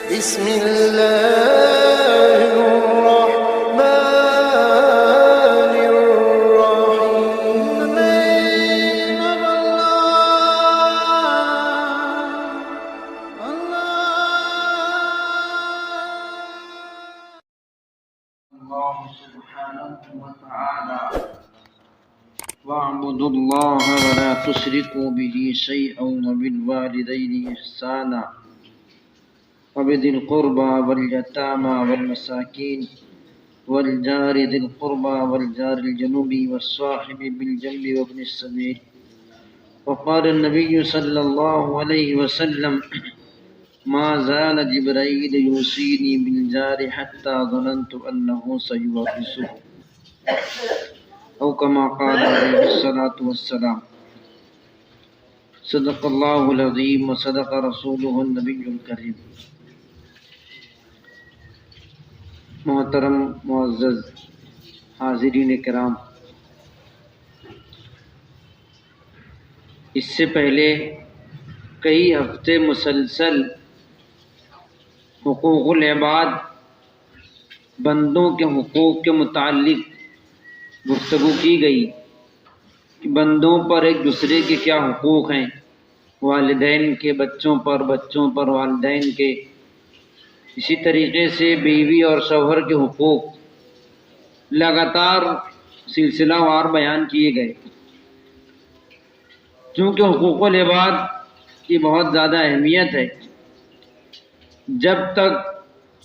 بسم الله الرحمن الرحيم. الله سبحانه وتعالى واعبدوا الله ولا تشركوا به شيئا وبالوالدين إحسانا وبذي القربى واليتامى والمساكين والجار ذي القربى والجار الجنوب والصاحب بالجنب وابن السبيل. وقال النبي صلى الله عليه وسلم ما زال جبرائيل يوصيني بالجار حتى ظننت أنه سيورثه أو كما قال عليه الصلاة والسلام. صدق الله العظيم وصدق رسوله النبي الكريم. محترم معزز حاضرین کرام، اس سے پہلے کئی ہفتے مسلسل حقوق العباد، بندوں کے حقوق کے متعلق گفتگو کی گئی کہ بندوں پر ایک دوسرے کے کیا حقوق ہیں، والدین کے بچوں پر، بچوں پر والدین کے، اسی طریقے سے بیوی اور شوہر کے حقوق لگاتار سلسلہ وار بیان کیے گئے. چونکہ حقوق العباد کی بہت زیادہ اہمیت ہے، جب تک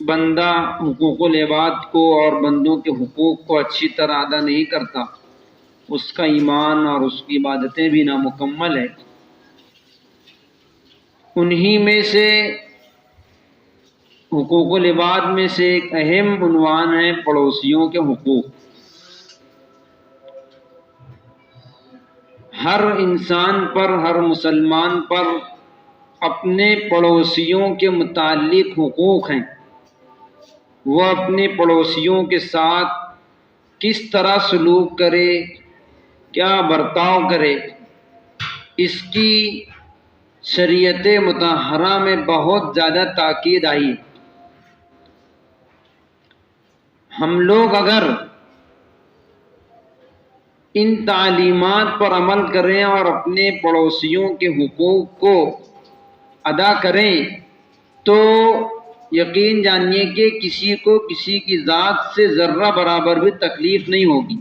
بندہ حقوق العباد کو اور بندوں کے حقوق کو اچھی طرح ادا نہیں کرتا، اس کا ایمان اور اس کی عبادتیں بھی نامکمل ہے. انہی میں سے حقوق العباد میں سے ایک اہم عنوان ہے پڑوسیوں کے حقوق. ہر انسان پر، ہر مسلمان پر اپنے پڑوسیوں کے متعلق حقوق ہیں. وہ اپنے پڑوسیوں کے ساتھ کس طرح سلوک کرے، کیا برتاؤ کرے، اس کی شریعت مطہرہ میں بہت زیادہ تاکید آئی ہے. ہم لوگ اگر ان تعلیمات پر عمل کریں اور اپنے پڑوسیوں کے حقوق کو ادا کریں تو یقین جانیے کہ کسی کو کسی کی ذات سے ذرہ برابر بھی تکلیف نہیں ہوگی.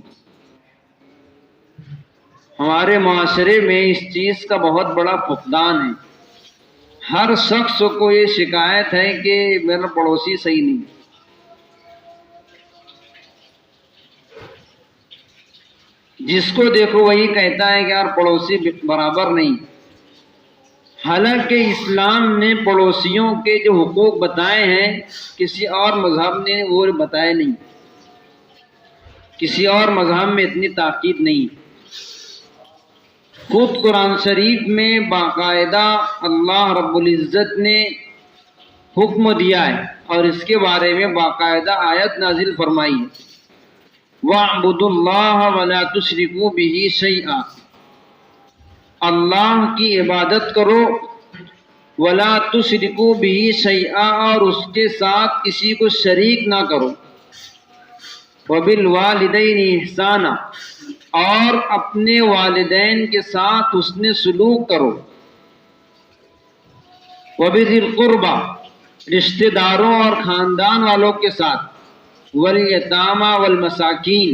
ہمارے معاشرے میں اس چیز کا بہت بڑا فقدان ہے. ہر شخص کو یہ شکایت ہے کہ میرا پڑوسی صحیح نہیں. جس کو دیکھو وہی کہتا ہے کہ یار پڑوسی برابر نہیں. حالانکہ اسلام نے پڑوسیوں کے جو حقوق بتائے ہیں کسی اور مذہب نے وہ بتائے نہیں. کسی اور مذہب میں اتنی تاکید نہیں. خود قرآن شریف میں باقاعدہ اللہ رب العزت نے حکم دیا ہے اور اس کے بارے میں باقاعدہ آیت نازل فرمائی ہے. وَاعْبُدُوا اللَّهَ وَلَا تُشْرِكُوا بِهِ شَيْئًا. اللہ کی عبادت کرو، وَلَا تُشْرِكُوا بِهِ شَيْئًا، اور اس کے ساتھ کسی کو شریک نہ کرو. وَبِالْوَالِدَيْنِ إِحْسَانًا، اور اپنے والدین کے ساتھ حسن سلوک کرو. وَبِذِي الْقُرْبَى، رشتہ داروں اور خاندان والوں کے ساتھ. وَالْيَتَامَى وَالْمَسَاكِينَ،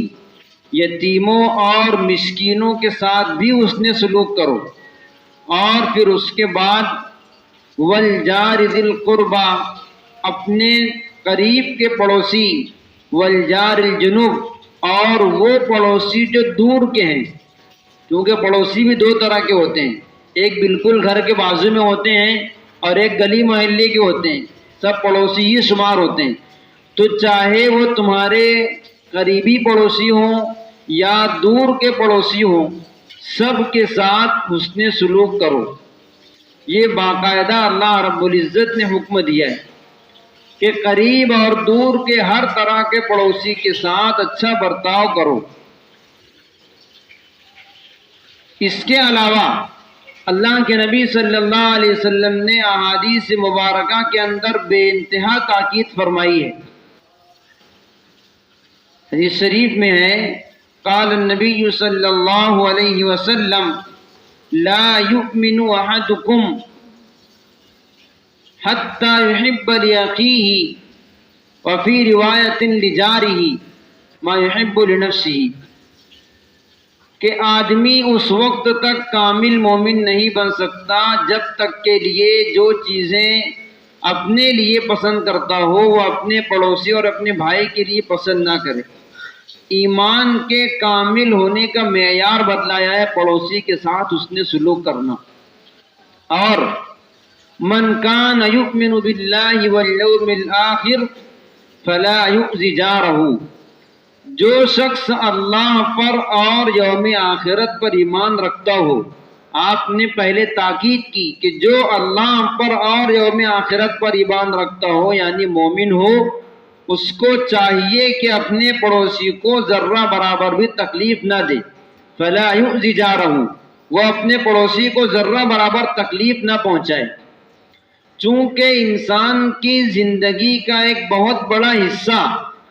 یتیموں اور مسکینوں کے ساتھ بھی حسن سلوک کرو. اور پھر اس کے بعد وَالْجَارِ ذِي الْقُرْبَى، اپنے قریب کے پڑوسی. وَالْجَارِ الْجُنُوبِ، اور وہ پڑوسی جو دور کے ہیں، کیونکہ پڑوسی بھی دو طرح کے ہوتے ہیں. ایک بالکل گھر کے بازو میں ہوتے ہیں اور ایک گلی محلے کے ہوتے ہیں. سب پڑوسی ہی شمار ہوتے ہیں. تو چاہے وہ تمہارے قریبی پڑوسی ہوں یا دور کے پڑوسی ہوں، سب کے ساتھ حسن سلوک کرو. یہ باقاعدہ اللہ رب العزت نے حکم دیا ہے کہ قریب اور دور کے ہر طرح کے پڑوسی کے ساتھ اچھا برتاؤ کرو. اس کے علاوہ اللہ کے نبی صلی اللہ علیہ وسلم نے احادیث مبارکہ کے اندر بے انتہا تاکید فرمائی ہے۔ حدیث شریف میں ہے، قال النبی صلی اللہ علیہ وسلم لا یؤمن احدکم حتی یحب لأخیہ وفی روایت لجارہ ما یحب لنفسہ، کہ آدمی اس وقت تک کامل مومن نہیں بن سکتا جب تک کے لیے جو چیزیں اپنے لیے پسند کرتا ہو وہ اپنے پڑوسی اور اپنے بھائی کے لیے پسند نہ کرے۔ ایمان کے کامل ہونے کا معیار بتلایا ہے پڑوسی کے ساتھ حسن سلوک کرنا۔ اور من کان یؤمن باللہ والیوم الآخر فلا یؤذی جارہ، جو شخص اللہ پر اور یوم آخرت پر ایمان رکھتا ہو، آپ نے پہلے تاکید کی کہ جو اللہ پر اور یوم آخرت پر ایمان رکھتا ہو یعنی مومن ہو، اس کو چاہیے کہ اپنے پڑوسی کو ذرہ برابر بھی تکلیف نہ دے۔ فلا یؤذی جارہ، وہ اپنے پڑوسی کو ذرہ برابر تکلیف نہ پہنچائے۔ چونکہ انسان کی زندگی کا ایک بہت بڑا حصہ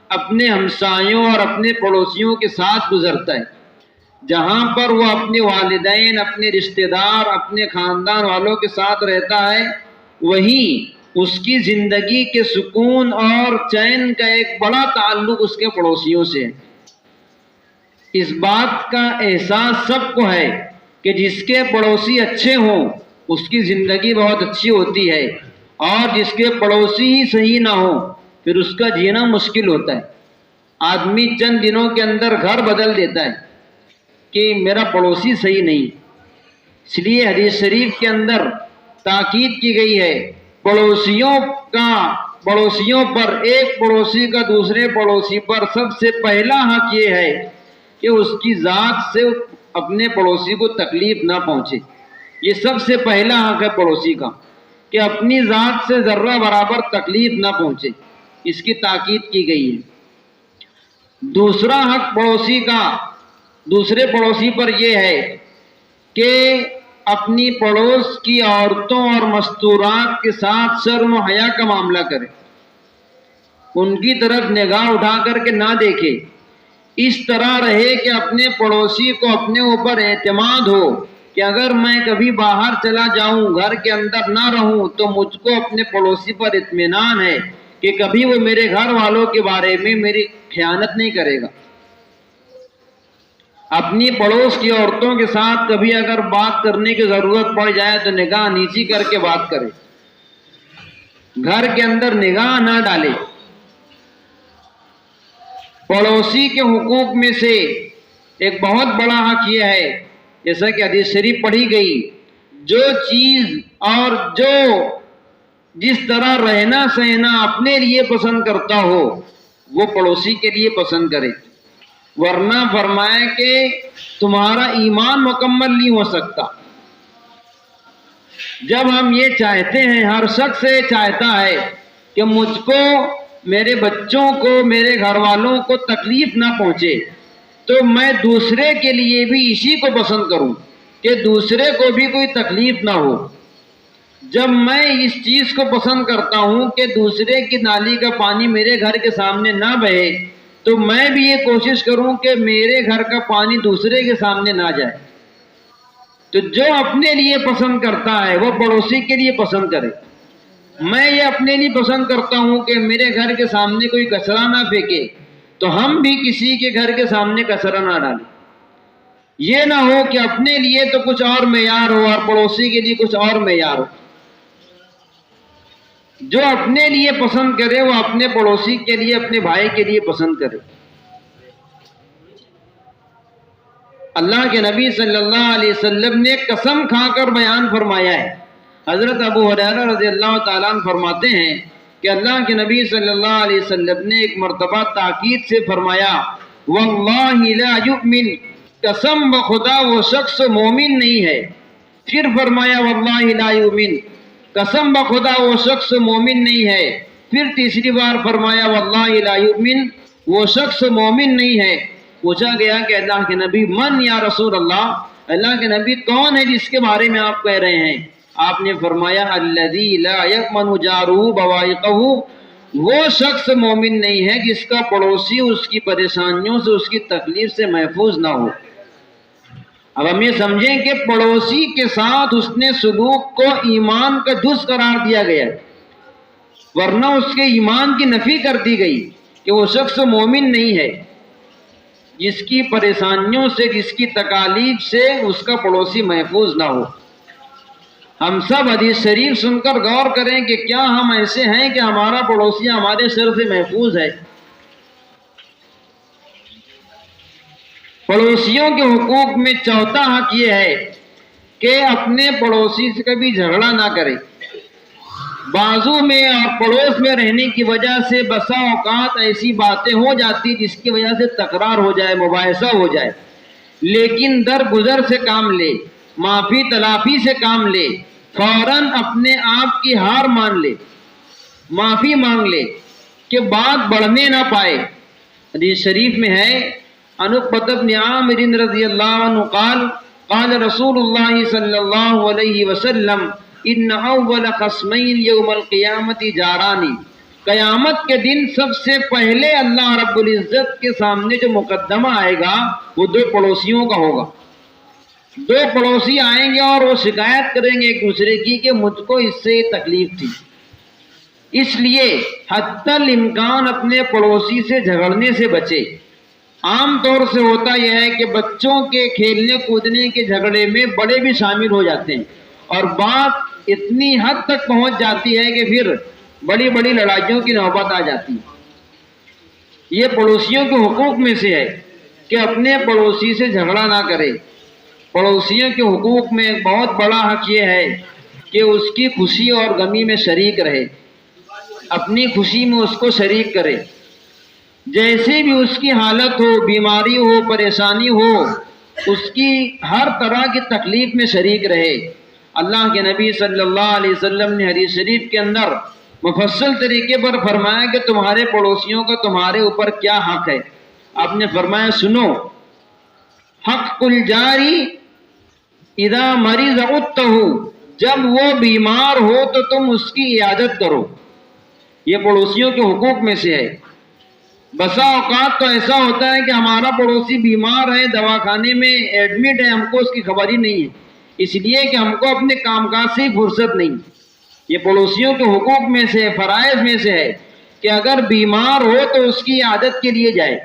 اپنے ہمسایوں اور اپنے پڑوسیوں کے ساتھ گزرتا ہے، جہاں پر وہ اپنے والدین، اپنے رشتہ دار، اپنے خاندان والوں کے ساتھ رہتا ہے، وہیں اس کی زندگی کے سکون اور چین کا ایک بڑا تعلق اس کے پڑوسیوں سے ہے۔ اس بات کا احساس سب کو ہے کہ جس کے پڑوسی اچھے ہوں اس کی زندگی بہت اچھی ہوتی ہے، اور جس کے پڑوسی ہی صحیح نہ ہوں پھر اس کا جینا مشکل ہوتا ہے۔ آدمی چند دنوں کے اندر گھر بدل دیتا ہے کہ میرا پڑوسی صحیح نہیں۔ اس لیے حدیث شریف کے اندر تاکید کی گئی ہے پڑوسیوں پر، ایک پڑوسی کا دوسرے پڑوسی پر سب سے پہلا حق یہ ہے کہ اس کی ذات سے اپنے پڑوسی کو تکلیف نہ پہنچے۔ یہ سب سے پہلا حق ہے پڑوسی کا کہ اپنی ذات سے ذرہ برابر تکلیف نہ پہنچے، اس کی تاکید کی گئی ہے۔ دوسرا حق پڑوسی کا دوسرے پڑوسی پر یہ ہے کہ اپنی پڑوس کی عورتوں اور مستورات کے ساتھ شرم و حیا کا معاملہ کرے، ان کی طرف نگاہ اٹھا کر کے نہ دیکھے، اس طرح رہے کہ اپنے پڑوسی کو اپنے اوپر اعتماد ہو کہ اگر میں کبھی باہر چلا جاؤں، گھر کے اندر نہ رہوں، تو مجھ کو اپنے پڑوسی پر اطمینان ہے کہ کبھی وہ میرے گھر والوں کے بارے میں میری خیانت نہیں کرے گا۔ اپنی پڑوس کی عورتوں کے ساتھ کبھی اگر بات کرنے کی ضرورت پڑ جائے تو نگاہ نیچی کر کے بات کرے، گھر کے اندر نگاہ نہ ڈالے۔ پڑوسی کے حقوق میں سے ایک بہت بڑا حق یہ ہے، جیسا کہ حدیث شریف پڑھی گئی، جو چیز اور جو جس طرح رہنا سہنا اپنے لیے پسند کرتا ہو وہ پڑوسی کے لیے پسند کرے، ورنہ فرمایا کہ تمہارا ایمان مکمل نہیں ہو سکتا۔ جب ہم یہ چاہتے ہیں، ہر شخص یہ چاہتا ہے کہ مجھ کو، میرے بچوں کو، میرے گھر والوں کو تکلیف نہ پہنچے، تو میں دوسرے کے لیے بھی اسی کو پسند کروں کہ دوسرے کو بھی کوئی تکلیف نہ ہو۔ جب میں اس چیز کو پسند کرتا ہوں کہ دوسرے کی نالی کا پانی میرے گھر کے سامنے نہ بہے، تو میں بھی یہ کوشش کروں کہ میرے گھر کا پانی دوسرے کے سامنے نہ جائے۔ تو جو اپنے لیے پسند کرتا ہے وہ پڑوسی کے لیے پسند کرے۔ میں یہ اپنے لیے پسند کرتا ہوں کہ میرے گھر کے سامنے کوئی کچرا نہ پھینکے، تو ہم بھی کسی کے گھر کے سامنے کچرا نہ ڈالیں۔ یہ نہ ہو کہ اپنے لیے تو کچھ اور معیار ہو اور پڑوسی کے لیے کچھ اور معیار ہو۔ جو اپنے لیے پسند کرے وہ اپنے پڑوسی کے لیے، اپنے بھائی کے لیے پسند کرے۔ اللہ کے نبی صلی اللہ علیہ وسلم نے قسم کھا کر بیان فرمایا ہے۔ حضرت ابو ہریرہ رضی اللہ تعالیٰ عنہ فرماتے ہیں کہ اللہ کے نبی صلی اللہ علیہ وسلم نے ایک مرتبہ تاکید سے فرمایا، واللہ لا یؤمن، قسم بخدا وہ شخص مومن نہیں ہے۔ پھر فرمایا واللہ لا یؤمن، قسم بخدا وہ شخص مومن نہیں ہے۔ پھر تیسری بار فرمایا واللہ لا یؤمن، وہ شخص مومن نہیں ہے۔ پوچھا گیا کہ اللہ کے نبی من یا رسول اللہ، اللہ کے نبی کون ہے جس کے بارے میں آپ کہہ رہے ہیں؟ آپ نے فرمایا الذی لا یأمن جارہ بوائقہ، وہ شخص مومن نہیں ہے جس کا پڑوسی اس کی پریشانیوں سے، اس کی تکلیف سے محفوظ نہ ہو۔ اب ہم یہ سمجھیں کہ پڑوسی کے ساتھ حسن سلوک کو ایمان کا جز قرار دیا گیا، ورنہ اس کے ایمان کی نفی کر دی گئی کہ وہ شخص مومن نہیں ہے جس کی پریشانیوں سے، جس کی تکالیف سے اس کا پڑوسی محفوظ نہ ہو۔ ہم سب حدیث شریف سن کر غور کریں کہ کیا ہم ایسے ہیں کہ ہمارا پڑوسی ہمارے شر سے محفوظ ہے؟ پڑوسیوں کے حقوق میں چوتھا حق یہ ہے کہ اپنے پڑوسی سے کبھی جھگڑا نہ کرے۔ بازو میں اور پڑوس میں رہنے کی وجہ سے بسا اوقات ایسی باتیں ہو جاتی جس کی وجہ سے تکرار ہو جائے، مباحثہ ہو جائے، لیکن درگزر سے کام لے، معافی تلافی سے کام لے، فوراً اپنے آپ کی ہار مان لے، معافی مانگ لے کہ بات بڑھنے نہ پائے۔ حدیث شریف میں ہے انقبۃ بن عامر رضی اللہ عنہ قال قال رسول اللہ صلی اللہ علیہ وسلم ان اول خصمین یوم القیامت جارانی، قیامت کے دن سب سے پہلے اللہ رب العزت کے سامنے جو مقدمہ آئے گا وہ دو پڑوسیوں کا ہوگا۔ دو پڑوسی آئیں گے اور وہ شکایت کریں گے ایک دوسرے کی کہ مجھ کو اس سے تکلیف تھی۔ اس لیے حتی الامکان اپنے پڑوسی سے جھگڑنے سے بچے۔ عام طور سے ہوتا یہ ہے کہ بچوں کے کھیلنے کودنے کے جھگڑے میں بڑے بھی شامل ہو جاتے ہیں اور بات اتنی حد تک پہنچ جاتی ہے کہ پھر بڑی بڑی لڑائیوں کی نوبت آ جاتی ہے۔ یہ پڑوسیوں کے حقوق میں سے ہے کہ اپنے پڑوسی سے جھگڑا نہ کرے۔ پڑوسیوں کے حقوق میں ایک بہت بڑا حق یہ ہے کہ اس کی خوشی اور غمی میں شریک رہے، اپنی خوشی میں اس کو شریک کرے، جیسے بھی اس کی حالت ہو، بیماری ہو، پریشانی ہو، اس کی ہر طرح کی تکلیف میں شریک رہے۔ اللہ کے نبی صلی اللہ علیہ وسلم نے حدیث شریف کے اندر مفصل طریقے پر فرمایا کہ تمہارے پڑوسیوں کا تمہارے اوپر کیا حق ہے۔ آپ نے فرمایا سنو، حق الجاری اذا مریض عدتہ، جب وہ بیمار ہو تو تم اس کی عیادت کرو۔ یہ پڑوسیوں کے حقوق میں سے ہے۔ بسا اوقات تو ایسا ہوتا ہے کہ ہمارا پڑوسی بیمار ہے، دواخانے میں ایڈمٹ ہے، ہم کو اس کی خبر ہی نہیں ہے، اس لیے کہ ہم کو اپنے کام کاج سے فرصت نہیں۔ یہ پڑوسیوں کے حقوق میں سے، فرائض میں سے ہے کہ اگر بیمار ہو تو اس کی عادت کے لیے جائے۔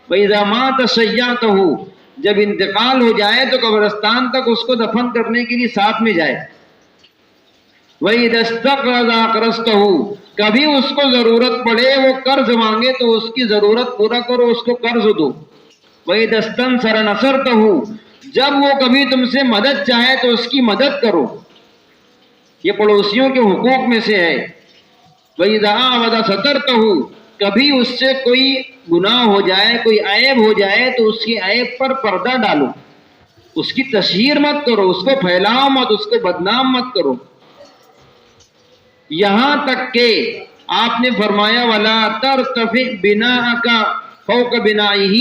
وَإِذَا مَاتَ شَيَّعْتَهُ، جب انتقال ہو جائے تو قبرستان تک اس کو دفن کرنے کے لیے ساتھ میں جائے۔ وَإِذَا اسْتَقْرَضَ أَقْرَضْتَهُ، کبھی اس کو ضرورت پڑے، وہ قرض مانگے تو اس کی ضرورت پورا کرو، اس کو قرض دو۔ وَإِذَا اسْتَنصَرَ نَصَرْتَهُ، جب وہ کبھی تم سے مدد چاہے تو اس کی مدد کرو۔ یہ پڑوسیوں کے حقوق میں سے ہے۔ وَإِذَا أَعْوَدَ سَتَرْتَهُ، کبھی اس سے کوئی گناہ ہو جائے، کوئی عیب ہو جائے تو اس کی عیب پر پردہ ڈالو، اس کی تشہیر مت کرو، اس کو پھیلاؤ مت، اس کو بدنام مت کرو۔ یہاں تک کہ آپ نے فرمایا وَلَا تَرْتَفِعْ بِنَاءَكَ فَوْقَ بِنَائِهِ،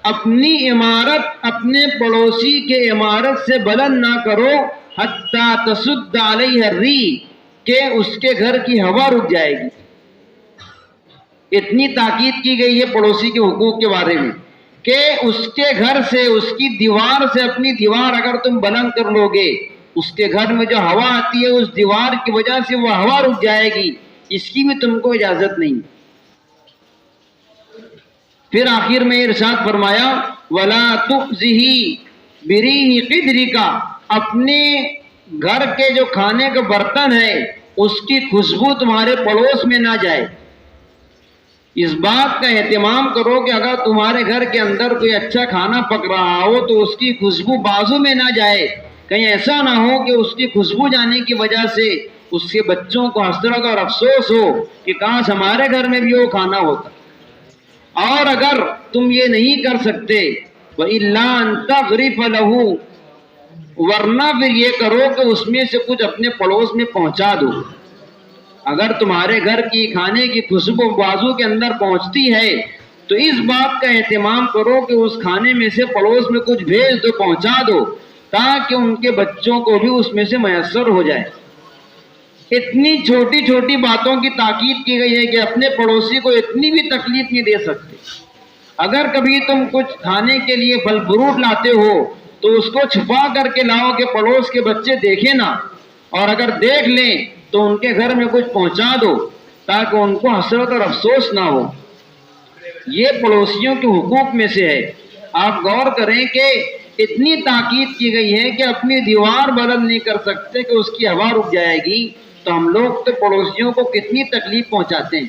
اپنی عمارت اپنے پڑوسی کے عمارت سے بلند نہ کرو حَتَّى تَسُدَّ عَلَيْهَا الرِّيحُ، کہ اس کے گھر کی ہوا رک جائے گی۔ اتنی تاکید کی گئی ہے پڑوسی کے حقوق کے بارے میں کہ اس کے گھر سے، اس کی دیوار سے اپنی دیوار اگر تم بلند کر لو گے، اس کے گھر میں جو ہوا آتی ہے اس دیوار کی وجہ سے وہ ہوا رک جائے گی، اس کی بھی تم کو اجازت نہیں۔ پھر آخر میں ارشاد فرمایا وَلَا تُؤْذِهِ بِرِيحِ قِدْرِكَ، اپنے گھر کے جو کھانے کا برتن ہے اس کی خوشبو تمہارے پڑوس میں نہ جائے۔ اس بات کا اہتمام کرو کہ اگر تمہارے گھر کے اندر کوئی اچھا کھانا پک رہا ہو تو اس کی خوشبو بازو میں نہ جائے، کہیں ایسا نہ ہو کہ اس کی خوشبو جانے کی وجہ سے اس کے بچوں کو حسرت اور افسوس ہو کہ کاش ہمارے گھر میں بھی وہ کھانا ہوتا۔ اور اگر تم یہ نہیں کر سکتے وَإِلَّا أَن تَغْرِفَ لَهُ، ورنہ پھر یہ کرو کہ اس میں سے کچھ اپنے پڑوس میں پہنچا دو۔ اگر تمہارے گھر کی کھانے کی خوشبو بازو کے اندر پہنچتی ہے تو اس بات کا اہتمام کرو کہ اس کھانے میں سے پڑوس میں کچھ بھیج دو، پہنچا دو، تاکہ ان کے بچوں کو بھی اس میں سے میسر ہو جائے۔ اتنی چھوٹی چھوٹی باتوں کی تاکید کی گئی ہے کہ اپنے پڑوسی کو اتنی بھی تکلیف نہیں دے سکتے۔ اگر کبھی تم کچھ کھانے کے لیے پھل فروٹ لاتے ہو تو اس کو چھپا کر کے لاؤ کہ پڑوس کے بچے دیکھیں نہ، اور اگر دیکھ لیں تو ان کے گھر میں کچھ پہنچا دو تاکہ ان کو حسرت اور افسوس نہ ہو۔ یہ پڑوسیوں کے حقوق میں سے ہے۔ آپ غور کریں کہ اتنی تاکید کی گئی ہے کہ اپنی دیوار بلند نہیں کر سکتے کہ اس کی ہوا رک جائے گی، تو ہم لوگ تو پڑوسیوں کو کتنی تکلیف پہنچاتے ہیں۔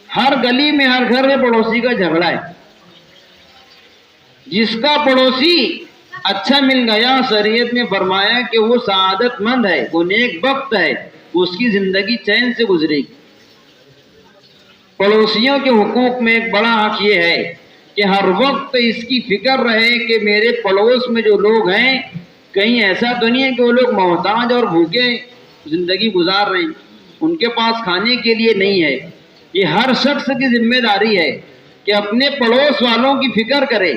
ہر گلی میں ہر گھر میں پڑوسی کا جھگڑا ہے۔ جس کا پڑوسی اچھا مل گیا، شریعت نے فرمایا کہ وہ سعادت مند ہے، وہ نیک بخت ہے، اس کی زندگی چین سے گزرے گی۔ پڑوسیوں کے حقوق میں ایک بڑا حق یہ ہے کہ ہر وقت اس کی فکر رہے کہ میرے پڑوس میں جو لوگ ہیں کہیں ایسا تو نہیں ہے کہ وہ لوگ محتاج اور بھوکے زندگی گزار رہے ہیں، ان کے پاس کھانے کے لیے نہیں ہے۔ یہ ہر شخص کی ذمہ داری ہے کہ اپنے پڑوس والوں کی فکر کرے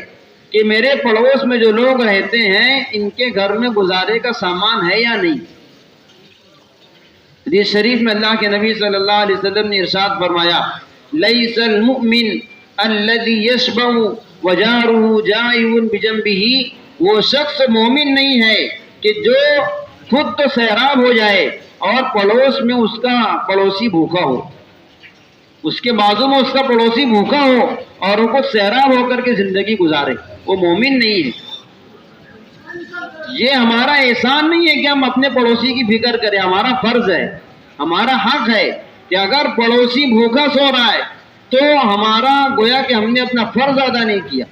کہ میرے پڑوس میں جو لوگ رہتے ہیں ان کے گھر میں گزارے کا سامان ہے یا نہیں۔ حدیث شریف میں اللہ کے نبی صلی اللہ علیہ وسلم نے ارشاد فرمایا، لیس المؤمن الذی یشبع وجارہ جائع بجنبہ، وہ شخص مومن نہیں ہے کہ جو خود تو سیراب ہو جائے اور پڑوس میں اس کا پڑوسی بھوکا ہو، اس کے بازو میں اس کا پڑوسی بھوکا ہو اور وہ خود سیراب ہو کر کے زندگی گزارے، وہ مومن نہیں ہے۔ یہ ہمارا احسان نہیں ہے کہ ہم اپنے پڑوسی کی فکر کریں، ہمارا فرض ہے، ہمارا حق ہے کہ اگر پڑوسی بھوکا سو رہا ہے تو ہمارا گویا کہ ہم نے اپنا فرض ادا نہیں کیا۔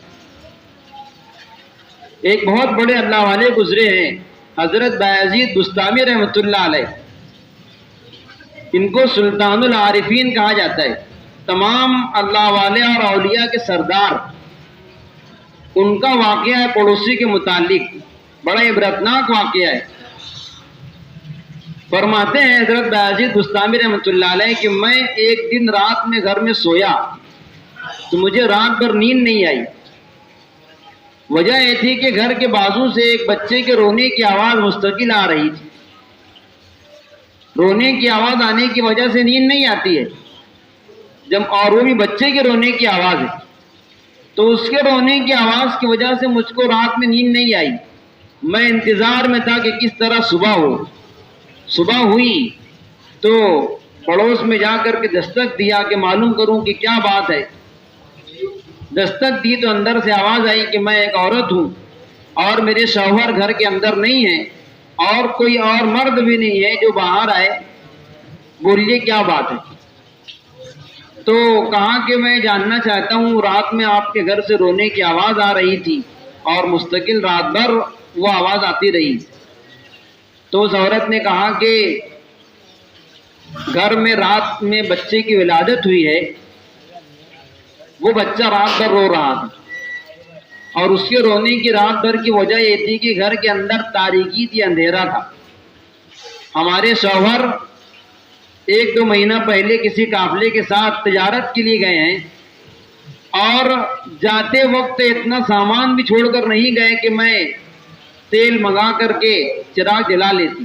ایک بہت بڑے اللہ والے گزرے ہیں، حضرت بایزید بستامی رحمۃ اللہ علیہ، ان کو سلطان العارفین کہا جاتا ہے، تمام اللہ والے اور اولیاء کے سردار۔ ان کا واقعہ ہے پڑوسی کے متعلق، بڑا عبرتناک واقعہ ہے۔ فرماتے ہیں حضرت بایزید بستامی رحمۃ اللہ علیہ کہ میں ایک دن رات میں گھر میں سویا تو مجھے رات بھر نیند نہیں آئی۔ وجہ یہ تھی کہ گھر کے بازو سے ایک بچے کے رونے کی آواز مستقل آ رہی تھی۔ رونے کی آواز آنے کی وجہ سے نیند نہیں آتی ہے، اور وہ بھی بچے کے رونے کی آواز ہے، تو اس کے رونے کی آواز کی وجہ سے مجھ کو رات میں نیند نہیں آئی۔ میں انتظار میں تھا کہ کس طرح صبح ہو۔ صبح ہوئی تو پڑوس میں جا کر کے دستک دیا کہ معلوم کروں کہ کیا بات ہے۔ دستک دی تو اندر سے آواز آئی کہ میں ایک عورت ہوں اور میرے شوہر گھر کے اندر نہیں ہیں اور کوئی اور مرد بھی نہیں ہے جو باہر آئے، بولیے کیا بات ہے۔ تو کہا کہ میں جاننا چاہتا ہوں، رات میں آپ کے گھر سے رونے کی آواز آ رہی تھی اور مستقل رات بھر وہ آواز آتی رہی۔ تو اس عورت نے کہا کہ گھر میں رات میں بچے کی ولادت ہوئی ہے، وہ بچہ رات بھر رو رہا تھا اور اس کے رونے کی رات بھر کی وجہ یہ تھی کہ گھر کے اندر تاریکی تھی، اندھیرا تھا۔ ہمارے شوہر 1-2 مہینہ پہلے کسی قافلے کے ساتھ تجارت کے لیے گئے ہیں اور جاتے وقت اتنا سامان بھی چھوڑ کر نہیں گئے کہ میں تیل منگا کر کے چراغ جلا لیتی۔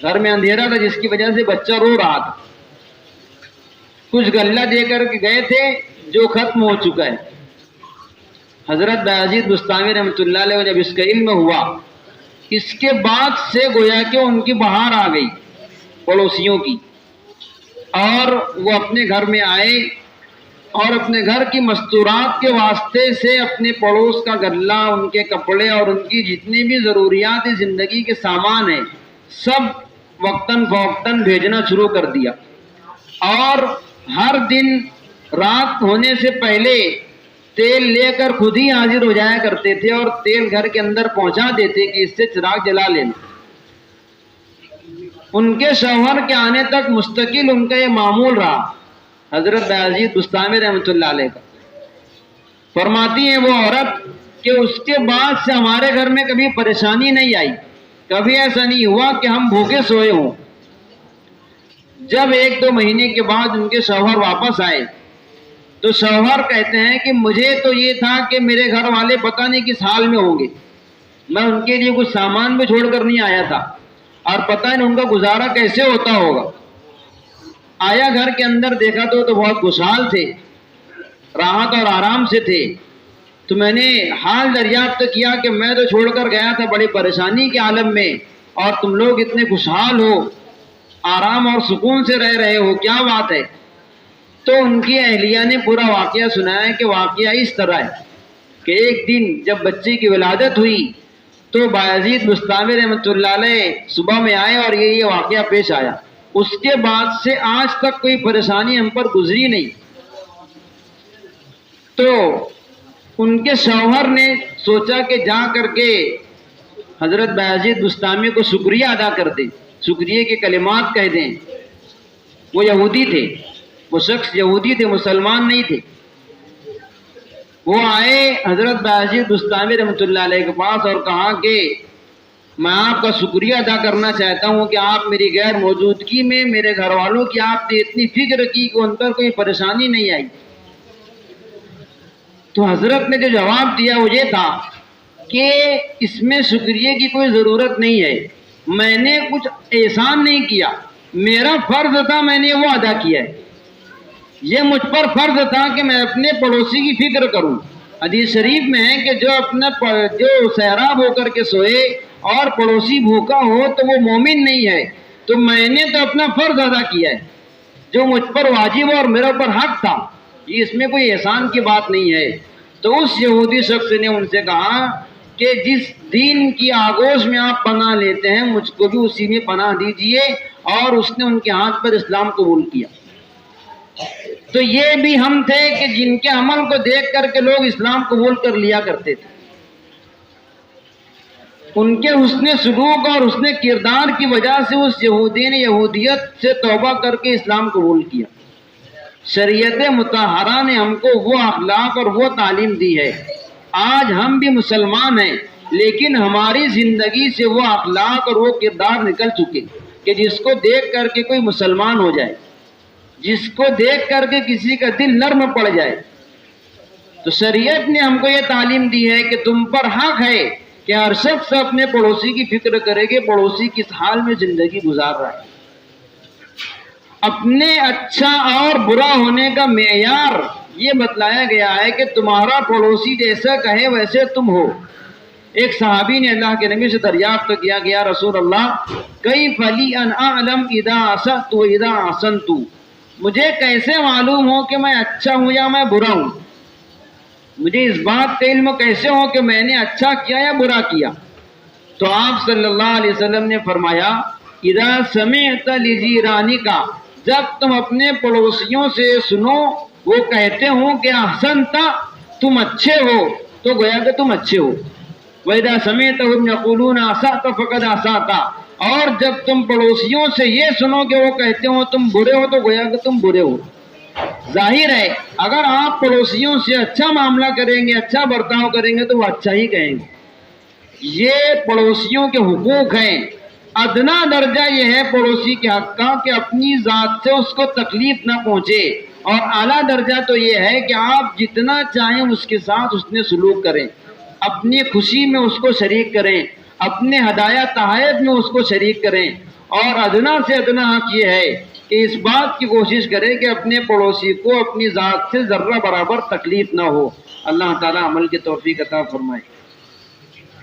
گھر میں اندھیرا تھا جس کی وجہ سے بچہ رو رہا تھا۔ کچھ غلہ دے کر کے گئے تھے جو ختم ہو چکا ہے۔ حضرت بایزید بستامی رحمۃ اللہ علیہ جب اس کا علم ہوا، اس کے بعد سے گویا کہ ان کی بہار آ گئی پڑوسیوں کی، اور وہ اپنے گھر میں آئے اور اپنے گھر کی مستورات کے واسطے سے اپنے پڑوس کا غلہ، ان کے کپڑے اور ان کی جتنی بھی ضروریات زندگی کے سامان ہیں سب وقتاً فوقتاً بھیجنا شروع کر دیا، اور ہر دن رات ہونے سے پہلے تیل لے کر خود ہی حاضر ہو جایا کرتے تھے اور تیل گھر کے اندر پہنچا دیتے کہ اس سے چراغ جلا لینا۔ ان کے شوہر کے آنے تک مستقل ان کا یہ معمول رہا، حضرت بایزید بستامی رحمۃ اللہ علیہ کا۔ فرماتی ہیں وہ عورت کہ اس کے بعد سے ہمارے گھر میں کبھی پریشانی نہیں آئی، کبھی ایسا نہیں ہوا کہ ہم بھوکے سوئے ہوں۔ جب 1-2 مہینے کے بعد ان کے شوہر واپس آئے تو شوہر کہتے ہیں کہ مجھے تو یہ تھا کہ میرے گھر والے پتہ نہیں کس حال میں ہوں گے، میں ان کے لیے کچھ سامان بھی چھوڑ کر نہیں آیا تھا، اور پتہ نہیں ان کا گزارا کیسے ہوتا ہوگا۔ آیا گھر کے اندر، دیکھا تو بہت خوشحال تھے، راحت اور آرام سے تھے۔ تو میں نے حال دریافت کیا کہ میں تو چھوڑ کر گیا تھا بڑی پریشانی کے عالم میں، اور تم لوگ اتنے خوشحال ہو، آرام اور سکون سے رہ رہے ہو، کیا بات ہے؟ تو ان کی اہلیہ نے پورا واقعہ سنایا کہ واقعہ اس طرح ہے کہ ایک دن جب بچے کی ولادت ہوئی تو بایزید بستامی رحمۃ اللہ علیہ صبح میں آئے اور یہ واقعہ پیش آیا۔ اس کے بعد سے آج تک کوئی پریشانی ہم پر گزری نہیں۔ تو ان کے شوہر نے سوچا کہ جا کر کے حضرت بایزید بستامی کو شکریہ ادا کر دیں، شکریہ کے کلمات کہہ دیں۔ وہ یہودی تھے، وہ شخص یہودی تھے، مسلمان نہیں تھے۔ وہ آئے حضرت بایزید بستامی رحمۃ اللہ علیہ کے پاس اور کہا کہ میں آپ کا شکریہ ادا کرنا چاہتا ہوں کہ آپ میری غیر موجودگی میں میرے گھر والوں کی آپ نے اتنی فکر کی کہ ان پر کوئی پریشانی نہیں آئی۔ تو حضرت نے جو جواب دیا وہ یہ تھا کہ اس میں شکریہ کی کوئی ضرورت نہیں ہے، میں نے کچھ احسان نہیں کیا، میرا فرض تھا، میں نے وہ ادا کیا ہے۔ یہ مجھ پر فرض تھا کہ میں اپنے پڑوسی کی فکر کروں۔ حدیث شریف میں ہے کہ جو سیراب ہو کر کے سوئے اور پڑوسی بھوکا ہو تو وہ مومن نہیں ہے۔ تو میں نے تو اپنا فرض ادا کیا ہے جو مجھ پر واجب اور میرے پر حق تھا، یہ اس میں کوئی احسان کی بات نہیں ہے۔ تو اس یہودی شخص نے ان سے کہا کہ جس دین کی آغوش میں آپ پناہ لیتے ہیں مجھ کو بھی اسی میں پناہ دیجئے، اور اس نے ان کے ہاتھ پر اسلام قبول کیا۔ تو یہ بھی ہم تھے کہ جن کے عمل کو دیکھ کر کے لوگ اسلام قبول کر لیا کرتے تھے، ان کے حسن سلوک اور حسن کردار کی وجہ سے اس یہودی نے یہودیت سے توبہ کر کے اسلام قبول کیا۔ شریعت مطہرہ نے ہم کو وہ اخلاق اور وہ تعلیم دی ہے۔ آج ہم بھی مسلمان ہیں لیکن ہماری زندگی سے وہ اخلاق اور وہ کردار نکل چکے کہ جس کو دیکھ کر کے کوئی مسلمان ہو جائے، جس کو دیکھ کر کے کسی کا دل نرم پڑ جائے۔ تو شریعت نے ہم کو یہ تعلیم دی ہے کہ تم پر حق ہے کہ ہر شخص اپنے پڑوسی کی فکر کرے کہ پڑوسی کس حال میں زندگی گزار رہا ہے۔ اپنے اچھا اور برا ہونے کا معیار یہ بتلایا گیا ہے کہ تمہارا پڑوسی جیسا کہے ویسے تم ہو۔ ایک صحابی نے اللہ کے نبی سے دریافت کیا کہ یا رسول اللہ کیف لی ان اعلم اذا اسأت و اذا احسنت، مجھے کیسے معلوم ہو کہ میں اچھا ہوں یا میں برا ہوں؟ مجھے اس بات کا علم کیسے ہو کہ میں نے اچھا کیا یا برا کیا؟ تو آپ صلی اللہ علیہ وسلم نے فرمایا اذا سمعت لجیرانک، جب تم اپنے پڑوسیوں سے سنو وہ کہتے ہوں کہ احسنت، تم اچھے ہو، تو گویا کہ تم اچھے ہو۔ وَإِذَا سَمِعْتَهُمْ يَقُولُونَ أَسَأْتَ فَقَدْ أَسَأْتَ، اور جب تم پڑوسیوں سے یہ سنو کہ وہ کہتے ہو تم برے ہو، تو گویا کہ تم برے ہو۔ ظاہر ہے اگر آپ پڑوسیوں سے اچھا معاملہ کریں گے، اچھا برتاؤ کریں گے تو وہ اچھا ہی کہیں گے۔ یہ پڑوسیوں کے حقوق ہیں۔ ادنا درجہ یہ ہے پڑوسی کے حق کا کہ اپنی ذات سے اس کو تکلیف نہ پہنچے، اور اعلیٰ درجہ تو یہ ہے کہ آپ جتنا چاہیں اس کے ساتھ اس نے سلوک کریں، اپنی خوشی میں اس کو شریک کریں، اپنے ہدایہ تحائف میں اس کو شریک کریں، اور ادنا سے ادنا حق یہ ہے کہ اس بات کی کوشش کریں کہ اپنے پڑوسی کو اپنی ذات سے ذرہ برابر تکلیف نہ ہو۔ اللہ تعالیٰ عمل کی توفیق عطا فرمائے۔